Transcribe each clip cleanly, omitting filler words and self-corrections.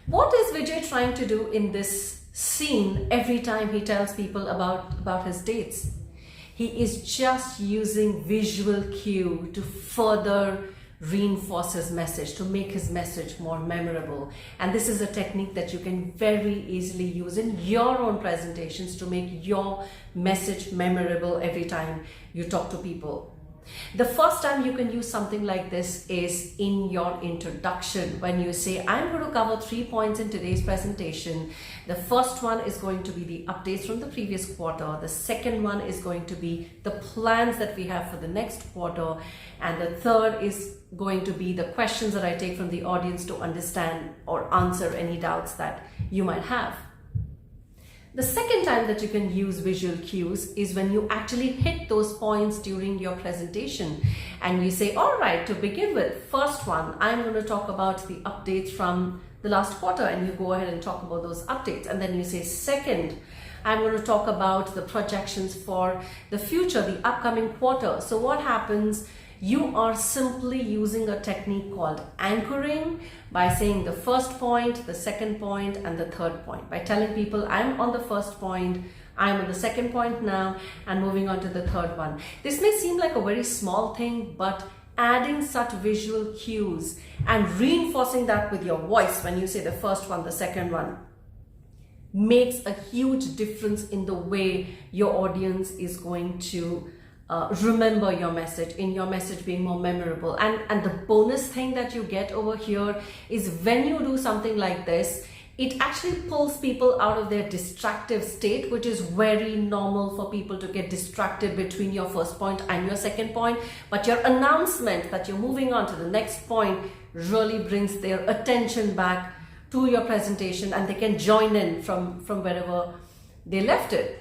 What is Vijay trying to do in this scene every time he tells people about his dates? He is just using visual cue to further reinforce his message, to make his message more memorable. And this is a technique that you can very easily use in your own presentations to make your message memorable every time you talk to people. The first time you can use something like this is in your introduction, when you say, I'm going to cover 3 points in today's presentation. The first one is going to be the updates from the previous quarter. The second one is going to be the plans that we have for the next quarter. And the third is going to be the questions that I take from the audience to understand or answer any doubts that you might have. The second time that you can use visual cues is when you actually hit those points during your presentation and you say, all right, to begin with, first one, I'm going to talk about the updates from the last quarter, and you go ahead and talk about those updates. And then you say, second, I'm going to talk about the projections for the future, the upcoming quarter. So what happens? You are simply using a technique called anchoring by saying the first point, the second point, and the third point. By telling people, I'm on the first point, I'm on the second point now, and moving on to the third one. This may seem like a very small thing, but adding such visual cues and reinforcing that with your voice when you say the first one, the second one, makes a huge difference in the way your audience is going to remember your message, in your message being more memorable. And the bonus thing that you get over here is when you do something like this, it actually pulls people out of their distractive state, which is very normal for people to get distracted between your first point and your second point. But your announcement that you're moving on to the next point really brings their attention back to your presentation, and they can join in from wherever they left it.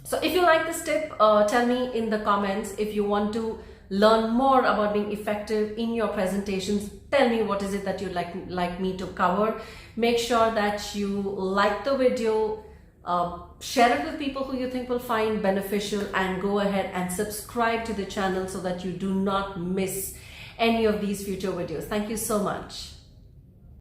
So if you like this tip, tell me in the comments. If you want to learn more about being effective in your presentations, tell me what is it that you'd like me to cover. Make sure that you like the video, share it with people who you think will find beneficial, and go ahead and subscribe to the channel so that you do not miss any of these future videos. Thank you so much.